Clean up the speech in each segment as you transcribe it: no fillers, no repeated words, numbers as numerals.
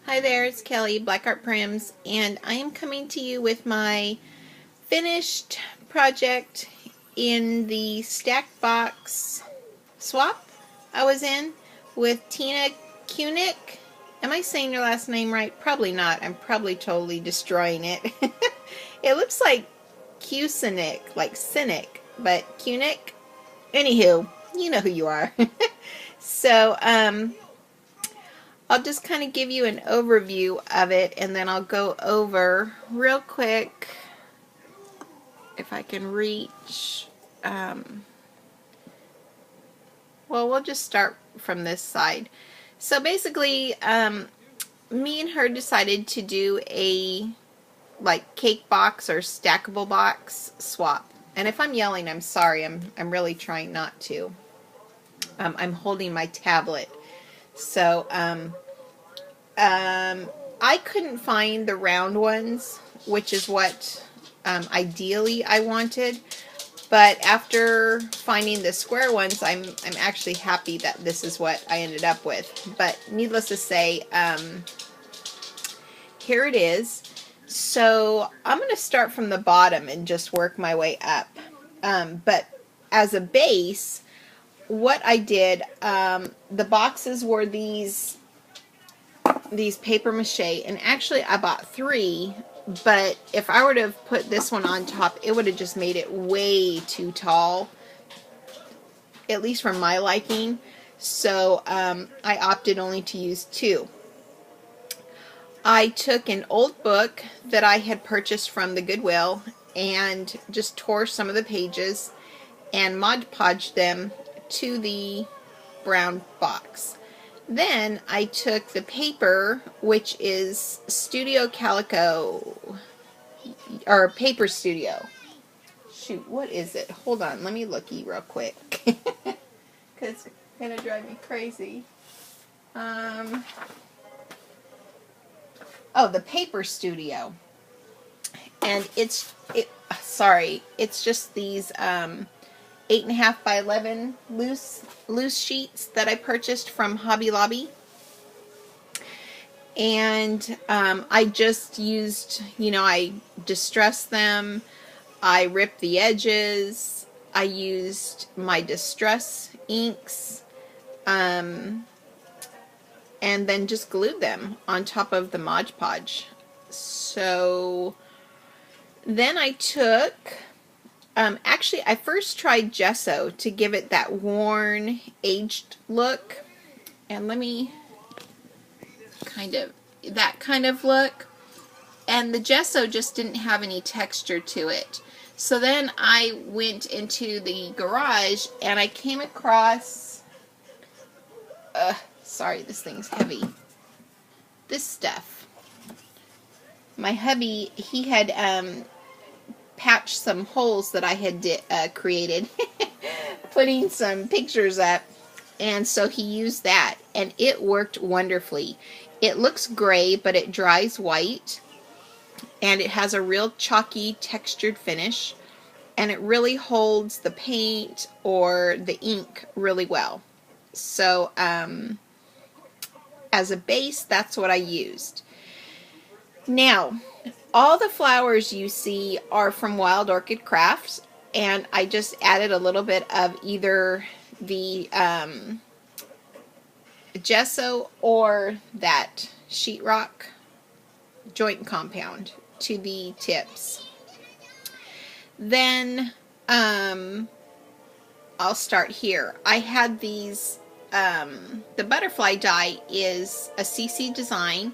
Hi there, it's Kelly, Black Art Prims, and I am coming to you with my finished project in the stack box swap I was in with Tina Kunick. Am I saying your last name right? Probably not. I'm probably totally destroying it. It looks like Cucinic, like cynic, but Kunick. Anywho, you know who you are. So, I'll just kind of give you an overview of it, and then I'll go over real quick, if I can reach, well, we'll just start from this side. So basically, me and her decided to do a like cake box or stackable box swap. And if I'm yelling, I'm sorry. I'm really trying not to. I'm holding my tablet. So, I couldn't find the round ones, which is what ideally I wanted. But after finding the square ones, I'm actually happy that this is what I ended up with. But needless to say, here it is. So I'm going to start from the bottom and just work my way up. But as a base, what I did, the boxes were these paper mache, and actually I bought 3, but if I were to have put this one on top, it would have just made it way too tall, at least for my liking. So I opted only to use 2. I took an old book that I had purchased from the Goodwill and just tore some of the pages and Mod Podged them to the brown box. Then I took the paper, which is Studio Calico, or Paper Studio. Shoot, what is it? Hold on, let me looky real quick, because it's going to drive me crazy. Oh, the Paper Studio. And it's just these 8.5 by 11 loose sheets that I purchased from Hobby Lobby. And I just used, I distressed them, I ripped the edges, I used my distress inks, and then just glued them on top of the Mod Podge. So then I took, actually I first tried gesso to give it that worn, aged look, and let me that kind of look, and the gesso just didn't have any texture to it. So then I went into the garage and I came across, sorry, this thing's heavy, this stuff. My hubby, he had patched some holes that I had created putting some pictures up, and so he used that, and it worked wonderfully. It looks gray, but it dries white, and it has a real chalky textured finish, and it really holds the paint or the ink really well. So as a base, that's what I used. Now, all the flowers you see are from Wild Orchid Crafts, and I just added a little bit of either the gesso or that sheetrock joint compound to the tips. Then I'll start here. I had these, the butterfly die is a CC design,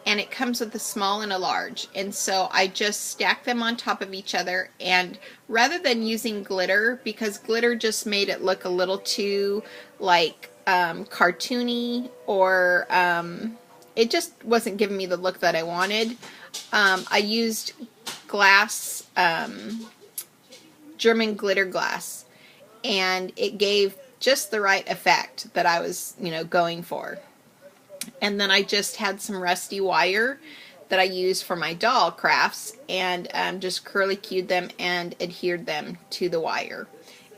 and it comes with a small and a large, and so I just stacked them on top of each other, and rather than using glitter, because glitter just made it look a little too like cartoony, or it just wasn't giving me the look that I wanted, I used glass, German glitter glass, and it gave just the right effect that I was, going for. And then I just had some rusty wire that I used for my doll crafts, and just curly cued them and adhered them to the wire.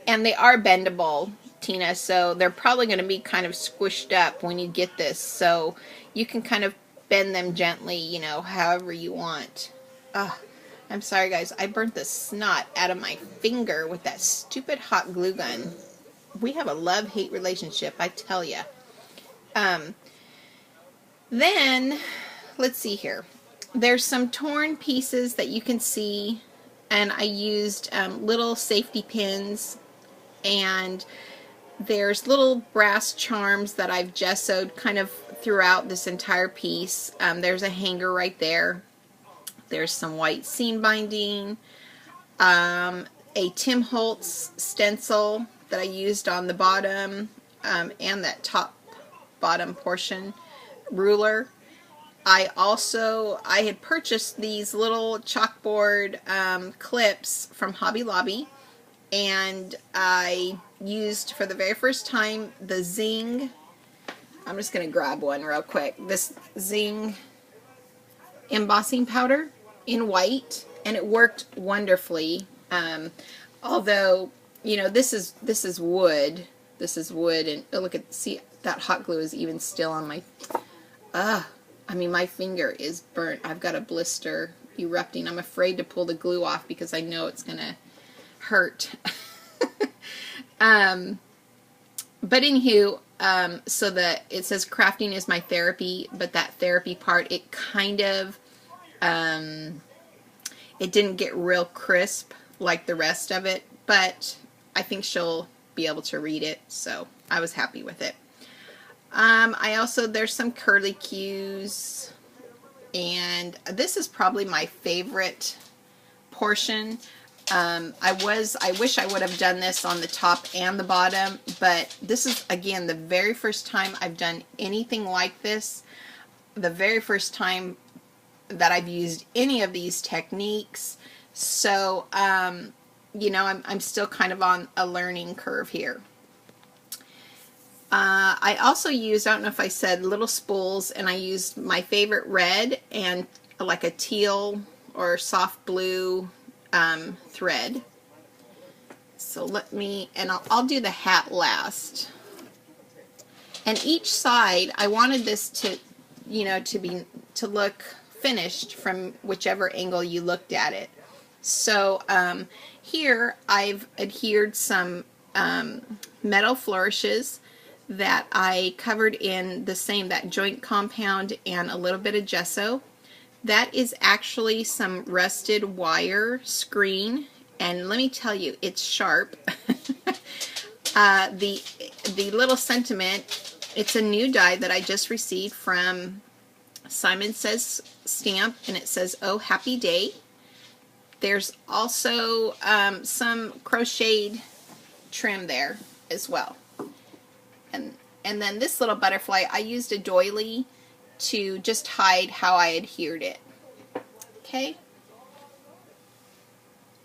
And they are bendable, Tina, so they're probably going to be kind of squished up when you get this, so you can kind of bend them gently, you know, however you want. Ugh, I'm sorry guys, I burnt the snot out of my finger with that stupid hot glue gun. We have a love-hate relationship, I tell ya. Then, let's see here. There's some torn pieces that you can see, and I used little safety pins, and there's little brass charms that I've gessoed kind of throughout this entire piece. There's a hanger right there. There's some white seam binding, a Tim Holtz stencil that I used on the bottom, and that top bottom portion ruler. I had purchased these little chalkboard clips from Hobby Lobby, and I used for the very first time the Zing. I'm just going to grab one real quick. This Zing embossing powder in white, and it worked wonderfully. Although, you know, this is wood. This is wood, and oh, look at, see, that hot glue is even still on my. I mean, my finger is burnt. I've got a blister erupting. I'm afraid to pull the glue off because I know it's gonna hurt. But anywho, so that it says crafting is my therapy, but that therapy part, it kind of, it didn't get real crisp like the rest of it, but I think she'll be able to read it, so I was happy with it. There's some curly cues, and this is probably my favorite portion. I wish I would have done this on the top and the bottom, but this is, again, the very first time I've done anything like this, the very first time that I've used any of these techniques, so, you know, I'm still kind of on a learning curve here. I also used, I don't know if I said, little spools, and I used my favorite red and like a teal or soft blue thread. So let me, and I'll do the hat last. And each side, I wanted this to, you know, to look finished from whichever angle you looked at it. So here I've adhered some metal flourishes that I covered in the same, that joint compound and a little bit of gesso. That is actually some rusted wire screen, and let me tell you, it's sharp. The little sentiment, it's a new die that I just received from Simon Says Stamp, and it says, "Oh, happy day." There's also some crocheted trim there as well. And then this little butterfly, I used a doily to just hide how I adhered it. Okay.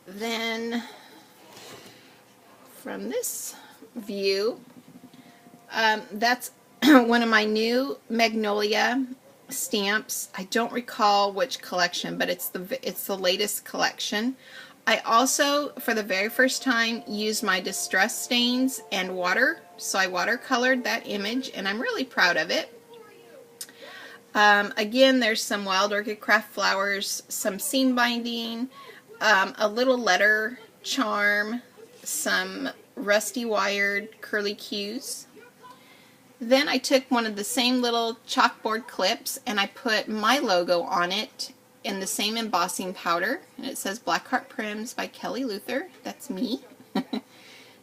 Then from this view, that's one of my new Magnolia stamps. I don't recall which collection, but it's the latest collection. I also, for the very first time, used my distress stains and water, so I watercolored that image, and I'm really proud of it. Again, there's some Wild Orchid Craft flowers, some seam binding, a little letter charm, some rusty wired curly cues. Then I took one of the same little chalkboard clips and I put my logo on it in the same embossing powder, and it says Blackheart Prims by Kelly Luther. That's me.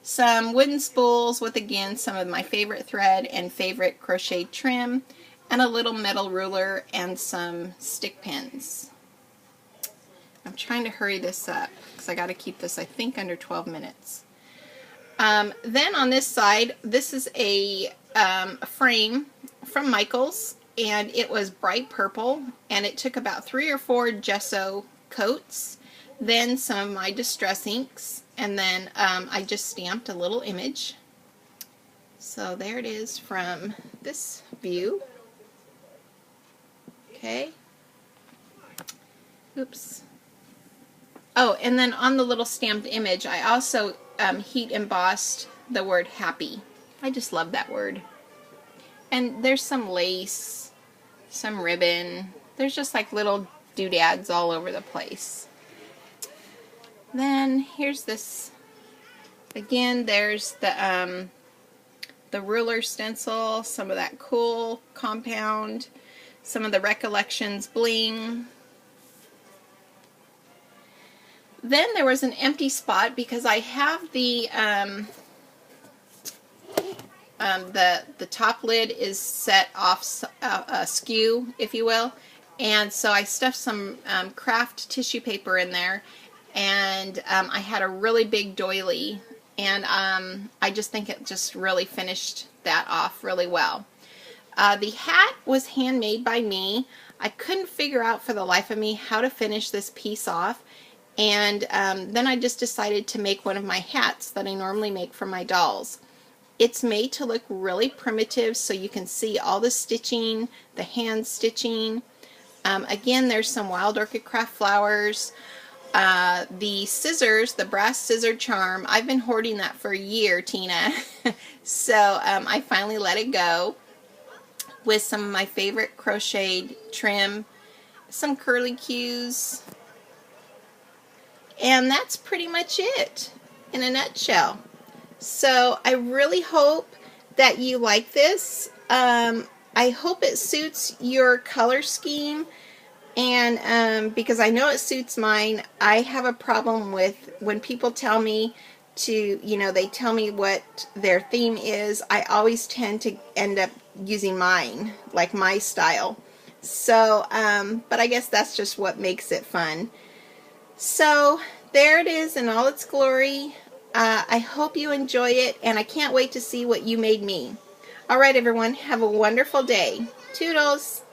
Some wooden spools with, again, some of my favorite thread and favorite crochet trim, and a little metal ruler and some stick pins. I'm trying to hurry this up because I got to keep this, I think, under 12 minutes. Then on this side, this is a frame from Michaels, and it was bright purple, and it took about 3 or 4 gesso coats, then some of my distress inks, and then I just stamped a little image. So there it is from this view. Okay. Oops. Oh, and then on the little stamped image, I also heat embossed the word happy. I just love that word. And there's some lace, some ribbon. There's just like little doodads all over the place. Then here's this. Again, there's the ruler stencil, some of that cool compound, some of the Recollections bling. Then there was an empty spot because I have the top lid is set off askew, if you will, and so I stuffed some craft tissue paper in there, and I had a really big doily, and I just think it just really finished that off really well. The hat was handmade by me. I couldn't figure out for the life of me how to finish this piece off, and then I just decided to make one of my hats that I normally make for my dolls. It's made to look really primitive, so you can see all the stitching, the hand stitching. Again, there's some Wild Orchid Craft flowers. The scissors, the brass scissor charm, I've been hoarding that for a year, Tina. So I finally let it go with some of my favorite crocheted trim, some curly cues, and that's pretty much it in a nutshell. So I really hope that you like this. I hope it suits your color scheme, and because I know it suits mine. I have a problem with when people tell me to, they tell me what their theme is. I always tend to end up using mine, like my style. So, but I guess that's just what makes it fun. So there it is in all its glory. I hope you enjoy it, and I can't wait to see what you made me. All right, everyone, have a wonderful day. Toodles!